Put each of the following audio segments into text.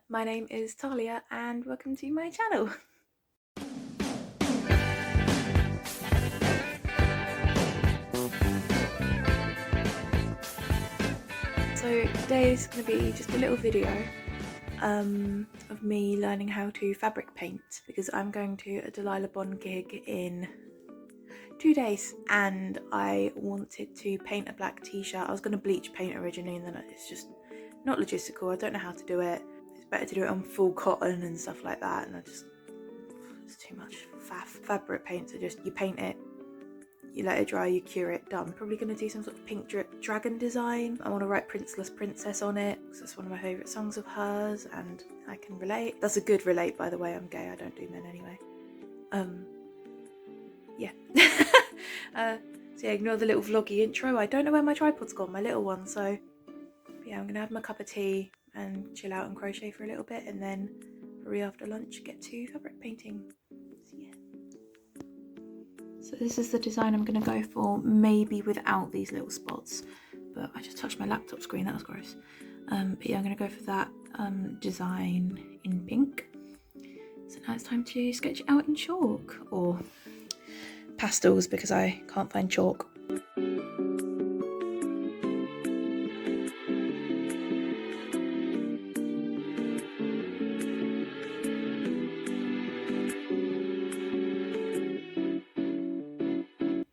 My name is Talia and welcome to my channel. So today is going to be just a little video of me learning how to fabric paint because I'm going to a Delilah Bond gig in 2 days and I wanted to paint a black t-shirt. I was going to bleach paint originally and then it's just not logistical. I don't know how to do it. It's better to do it on full cotton and stuff like that, and it's too much faff. Fabric paints are just, you paint it, you let it dry, you cure it, done. Probably going to do some sort of pink dragon design. I want to write Princeless Princess on it because that's one of my favourite songs of hers and I can relate. That's a good relate, by the way. I'm gay, I don't do men anyway. Yeah. So yeah, ignore the little vloggy intro. I don't know where my tripod's gone, my little one, so yeah, I'm going to have my cup of tea and chill out and crochet for a little bit, and then probably after lunch get to fabric painting. So yeah. So this is the design I'm going to go for, maybe without these little spots, but I just touched my laptop screen, that was gross. But yeah, I'm going to go for that design in pink. So now it's time to sketch it out in chalk, or pastels because I can't find chalk.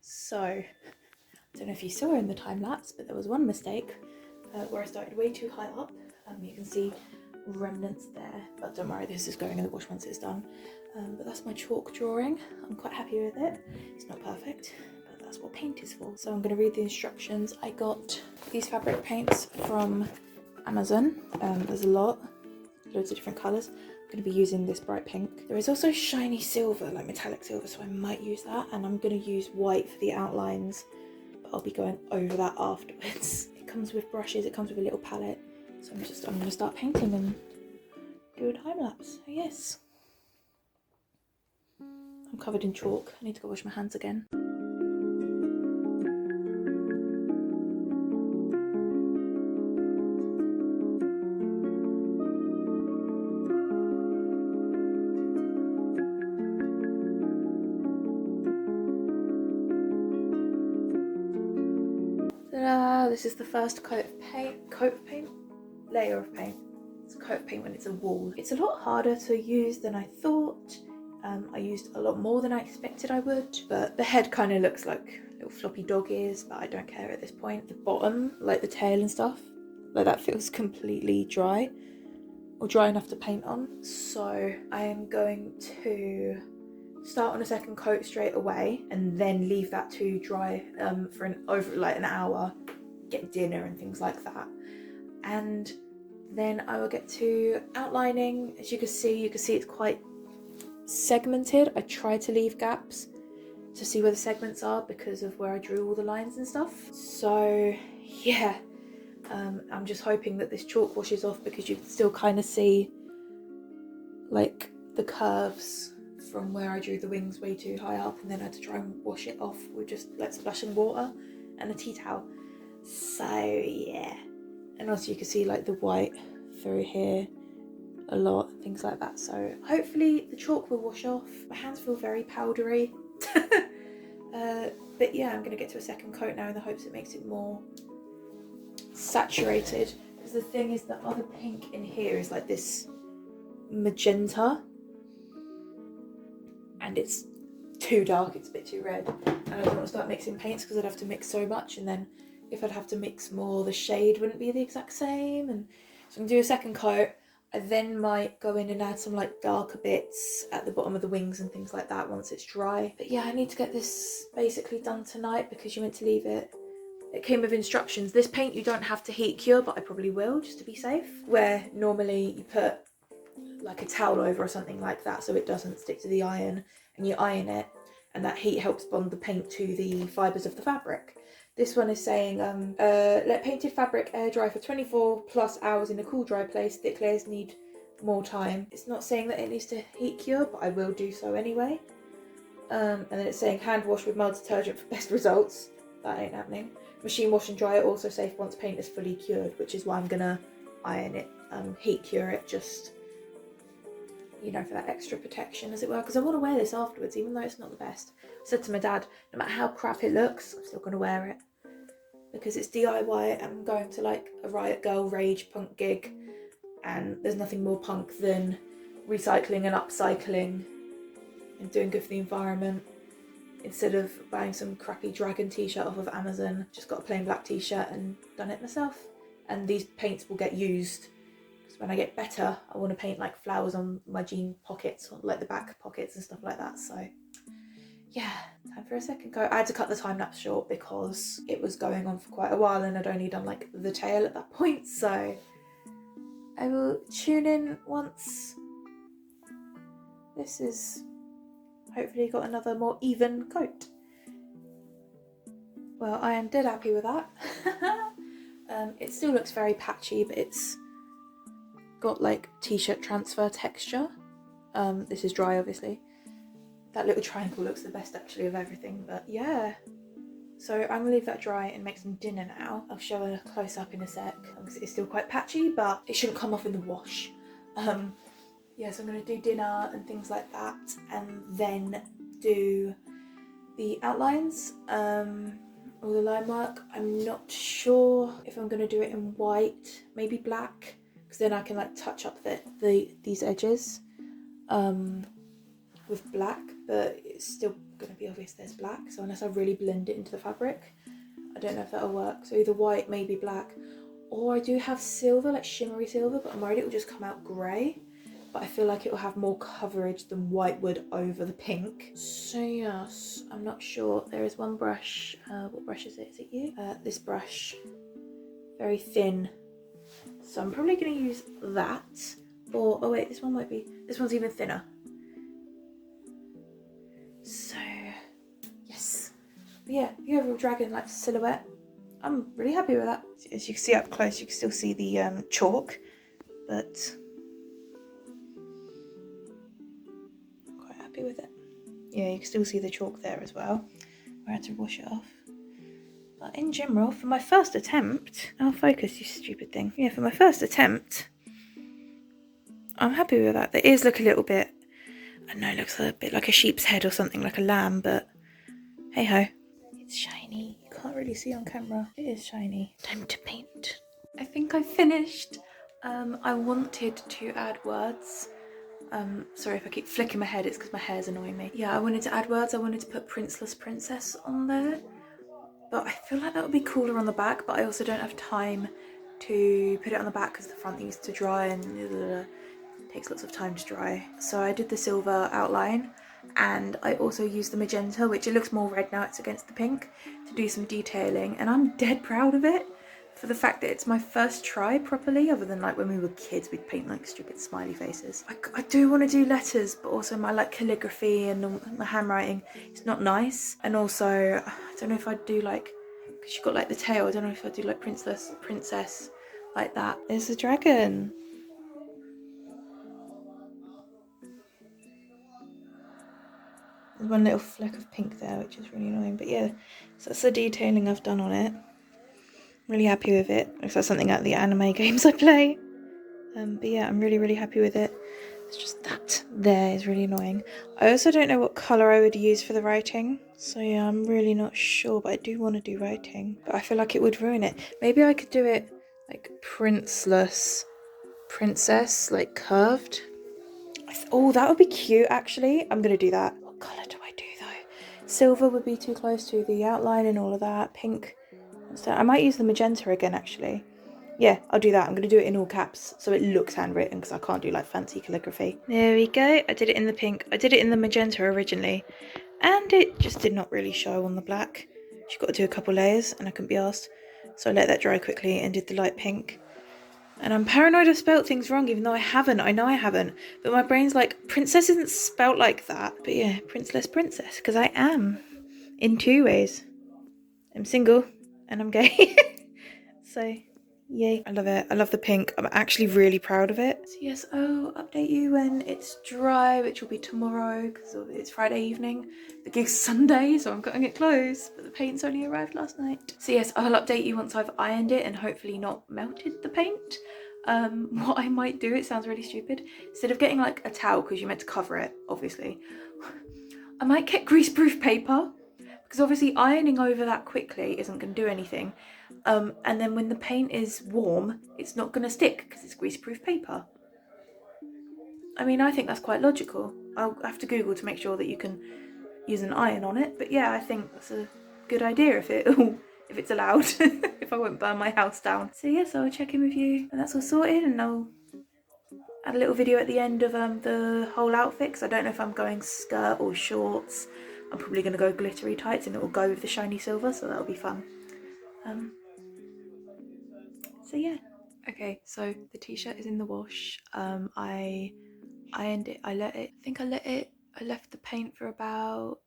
So, I don't know if you saw in the time lapse, but there was one mistake where I started way too high up. You can see remnants there, but don't worry, this is going in the wash once it's done. But that's my chalk drawing. I'm quite happy with it. It's not perfect, but that's what paint is for. So I'm going to read the instructions. I got these fabric paints from Amazon. There's a lot, loads of different colours. I'm going to be using this bright pink. There is also shiny silver, like metallic silver, so I might use that, and I'm going to use white for the outlines, but I'll be going over that afterwards. It comes with brushes, it comes with a little palette, so I'm going to start painting and do a time lapse. So yes, I'm covered in chalk. I need to go wash my hands again. This is the first layer of paint. It's a coat of paint when it's a wall. It's a lot harder to use than I thought. I used a lot more than I expected I would, but the head kind of looks like little floppy dog ears, but I don't care at this point. The bottom, like the tail and stuff, like that feels completely dry, or dry enough to paint on. So I am going to start on a second coat straight away and then leave that to dry for an hour, get dinner and things like that, and then I will get to outlining. As you can see it's quite segmented. I try to leave gaps to see where the segments are because of where I drew all the lines and stuff. So yeah, I'm just hoping that this chalk washes off because you can still kind of see like the curves from where I drew the wings way too high up, and then I had to try and wash it off with just like splashing water and a tea towel. So yeah, and also you can see like the white through here a lot, things like that. So hopefully the chalk will wash off. My hands feel very powdery. But yeah, I'm gonna get to a second coat now in the hopes it makes it more saturated, because the thing is the other pink in here is like this magenta and it's too dark, it's a bit too red, and I don't want to start mixing paints because I'd have to mix so much, and then if I'd have to mix more, the shade wouldn't be the exact same. And so I'm gonna do a second coat. I then might go in and add some like darker bits at the bottom of the wings and things like that once it's dry. But yeah, I need to get this basically done tonight because you meant to leave it. It came with instructions. This paint you don't have to heat cure, but I probably will just to be safe. Where normally you put like a towel over or something like that so it doesn't stick to the iron, and you iron it, and that heat helps bond the paint to the fibres of the fabric. This one is saying, let painted fabric air dry for 24 plus hours in a cool dry place. Thick layers need more time. It's not saying that it needs to heat cure, but I will do so anyway. And then it's saying hand wash with mild detergent for best results. That ain't happening. Machine wash and dry are also safe once paint is fully cured, which is why I'm gonna iron it heat cure it, just, you know, for that extra protection as it were, because I want to wear this afterwards even though it's not the best. I said to my dad, no matter how crap it looks, I'm still going to wear it because it's DIY and I'm going to like a Riot Girl rage punk gig, and there's nothing more punk than recycling and upcycling and doing good for the environment. Instead of buying some crappy dragon t-shirt off of Amazon, just got a plain black t-shirt and done it myself. And these paints will get used, because when I get better I want to paint like flowers on my jean pockets, or like the back pockets and stuff like that. So yeah, time for a second go. I had to cut the time lapse short because it was going on for quite a while and I'd only done like the tail at that point, so I will tune in once this is hopefully got another more even coat. Well, I am dead happy with that. It still looks very patchy, but it's got like t-shirt transfer texture. This is dry obviously. That little triangle looks the best actually of everything, but yeah. So I'm gonna leave that dry and make some dinner now. I'll show a close up in a sec because it's still quite patchy, but it shouldn't come off in the wash. Yeah, so I'm going to do dinner and things like that, and then do the outlines, all the line work. I'm not sure if I'm going to do it in white, maybe black, because then I can like touch up these edges with black, but it's still going to be obvious there's black, so unless I really blend it into the fabric, I don't know if that'll work. So either white, maybe black, or I do have silver, like shimmery silver, but I'm worried it will just come out grey. But I feel like it will have more coverage than white would over the pink. So yes, I'm not sure. There is one brush. What brush is it? Is it you? This brush. Very thin. So I'm probably going to use that. Or, oh wait, this one might be, this one's even thinner. So, yes. But yeah, the overall dragon like silhouette, I'm really happy with that. As you can see up close, you can still see the chalk, but happy with it. Yeah, you can still see the chalk there as well. I had to wash it off. But in general, for my first attempt, I'll focus, you stupid thing. Yeah, for my first attempt, I'm happy with that. The ears look a little bit, I know it looks a bit like a sheep's head or something, like a lamb, but hey ho. It's shiny. You can't really see on camera. It is shiny. Time to paint. I think I finished. I wanted to add words. Sorry if I keep flicking my head, it's because my hair's annoying me. Yeah, I wanted to add words. I wanted to put Princeless Princess on there, but I feel like that would be cooler on the back, but I also don't have time to put it on the back because the front needs to dry and it takes lots of time to dry. So I did the silver outline, and I also used the magenta, which it looks more red now, it's against the pink, to do some detailing, and I'm dead proud of it. For the fact that it's my first try properly, other than like when we were kids we'd paint like stupid smiley faces. I do want to do letters, but also my like calligraphy and my handwriting, it's not nice. And also I don't know if I'd do like, because you've got like the tail, I don't know if I'd do like princess like that. There's a dragon. There's one little fleck of pink there, which is really annoying, but yeah, so that's the detailing I've done on it. Really happy with it. Looks like something like the anime games I play. But yeah, I'm really happy with it. It's just that there is really annoying. I also don't know what colour I would use for the writing. So yeah, I'm really not sure, but I do want to do writing. But I feel like it would ruin it. Maybe I could do it like Princeless Princess, like curved. Oh, that would be cute actually. I'm going to do that. What colour do I do though? Silver would be too close to the outline and all of that. Pink. So I might use the magenta again actually. Yeah, I'll do that. I'm going to do it in all caps so it looks handwritten because I can't do like fancy calligraphy. There we go. I did it in the pink. I did it in the magenta originally and it just did not really show on the black. You've got to do a couple layers and I couldn't be asked. So I let that dry quickly and did the light pink. And I'm paranoid I've spelt things wrong even though I haven't. I know I haven't. But my brain's like, princess isn't spelt like that. But yeah, Princeless Princess because I am. In two ways. I'm single and I'm gay. So yay. I love it. I love the pink. I'm actually really proud of it. So yes, I'll update you when it's dry, which will be tomorrow because it's Friday evening. The gig's Sunday, so I'm cutting it close, but the paint's only arrived last night. So yes, I'll update you once I've ironed it and hopefully not melted the paint. What I might do, it sounds really stupid, instead of getting like a towel, because you're meant to cover it, obviously, I might get greaseproof paper, because obviously ironing over that quickly isn't going to do anything. And then when the paint is warm, it's not going to stick because it's greaseproof paper. I mean, I think that's quite logical. I'll have to Google to make sure that you can use an iron on it, but yeah, I think that's a good idea if it's allowed, if I won't burn my house down. So yeah, so I'll check in with you and that's all sorted, and I'll add a little video at the end of the whole outfit, because I don't know if I'm going skirt or shorts. I'm probably going to go glittery tights and it will go with the shiny silver, so that'll be fun. So yeah. Okay, so the t-shirt is in the wash. I ironed it, I left the paint for about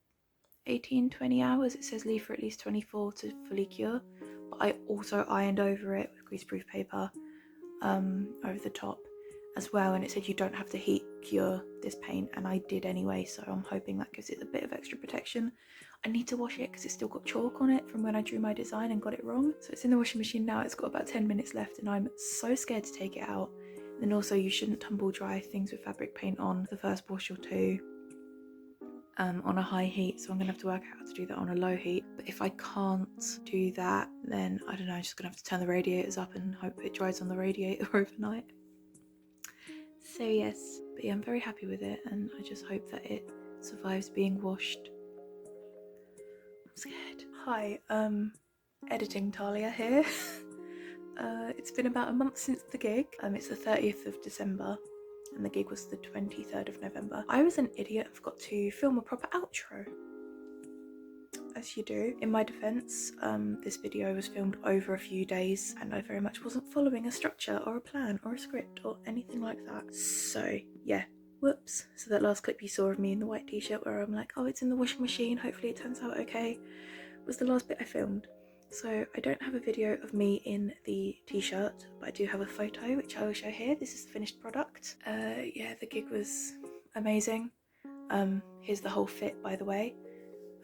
18-20 hours. It says leave for at least 24 to fully cure, but I also ironed over it with greaseproof paper over the top as well, and it said you don't have to heat cure this paint, and I did anyway, so I'm hoping that gives it a bit of extra protection. I need to wash it because it's still got chalk on it from when I drew my design and got it wrong, so it's in the washing machine now. It's got about 10 minutes left and I'm so scared to take it out. And also, you shouldn't tumble dry things with fabric paint on the first wash or two on a high heat, so I'm gonna have to work out how to do that on a low heat. But if I can't do that, then I don't know, I'm just gonna have to turn the radiators up and hope it dries on the radiator overnight. So yes, but yeah, I'm very happy with it, and I just hope that it survives being washed. I'm scared. Hi, editing Talia here. It's been about a month since the gig. It's the 30th of December and the gig was the 23rd of November. I was an idiot and forgot to film a proper outro, as you do. In my defence, this video was filmed over a few days and I very much wasn't following a structure or a plan or a script or anything like that. So yeah, whoops. So that last clip you saw of me in the white t-shirt where I'm like, oh, it's in the washing machine, hopefully it turns out okay, was the last bit I filmed. So I don't have a video of me in the t-shirt, but I do have a photo which I will show here. This is the finished product. Yeah, the gig was amazing. Here's the whole fit, by the way.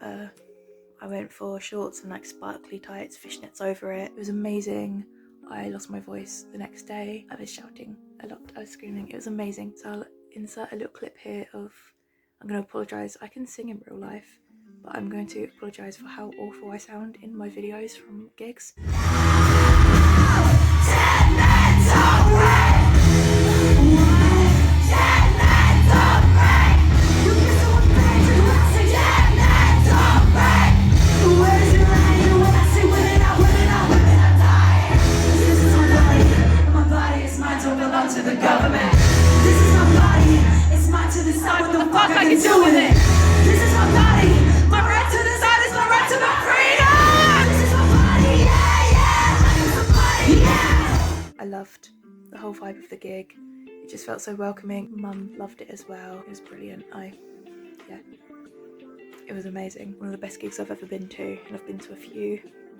I went for shorts and like sparkly tights, fishnets over it. It was amazing. I lost my voice the next day. I was shouting a lot, I was screaming. It was amazing. So I'll insert a little clip here of, I'm going to apologise. I can sing in real life, but I'm going to apologise for how awful I sound in my videos from gigs. I loved the whole vibe of the gig. It just felt so welcoming. Mum loved it as well. It was brilliant. Yeah, it was amazing. One of the best gigs I've ever been to, and I've been to a few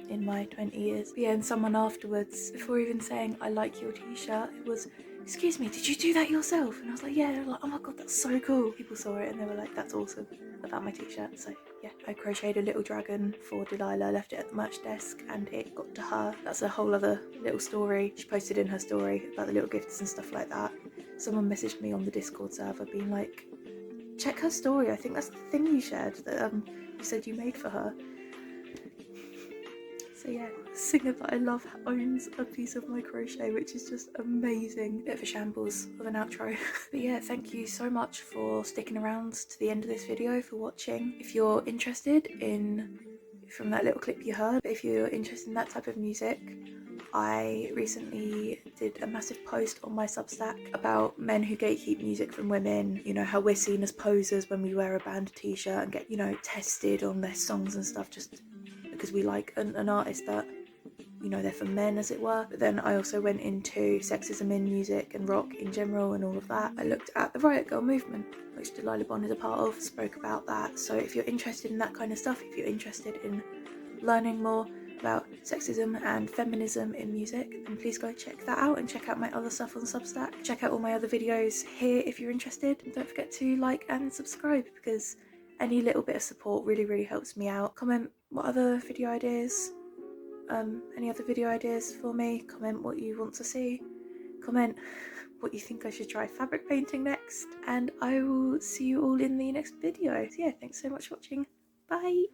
in my 20 years. But yeah, and someone afterwards, before even saying I like your t-shirt, it was, excuse me, did you do that yourself? And I was like, yeah. They were like, oh my god, that's so cool. People saw it and they were like, that's awesome, about my t-shirt. So yeah, I crocheted a little dragon for Delilah, left it at the merch desk, and it got to her. That's a whole other little story. She posted in her story about the little gifts and stuff like that. Someone messaged me on the Discord server being like, check her story, I think that's the thing you shared that you said you made for her. So yeah, the singer that I love owns a piece of my crochet, which is just amazing. Bit of a shambles of an outro. But yeah, thank you so much for sticking around to the end of this video, for watching. If you're interested in, from that little clip you heard, if you're interested in that type of music, I recently did a massive post on my Substack about men who gatekeep music from women, you know, how we're seen as posers when we wear a band t-shirt and get, you know, tested on their songs and stuff just because we like an artist that, you know, they're for men, as it were. But then I also went into sexism in music and rock in general and all of that. I looked at the Riot Girl movement, which Delilah Bond is a part of, spoke about that. So if you're interested in that kind of stuff, if you're interested in learning more about sexism and feminism in music, then please go check that out, and check out my other stuff on Substack. Check out all my other videos here if you're interested. And don't forget to like and subscribe, because any little bit of support really helps me out. Comment what other video ideas, any other video ideas for me. Comment what you want to see, comment what you think I should try fabric painting next, and I will see you all in the next video. So yeah, thanks so much for watching. Bye.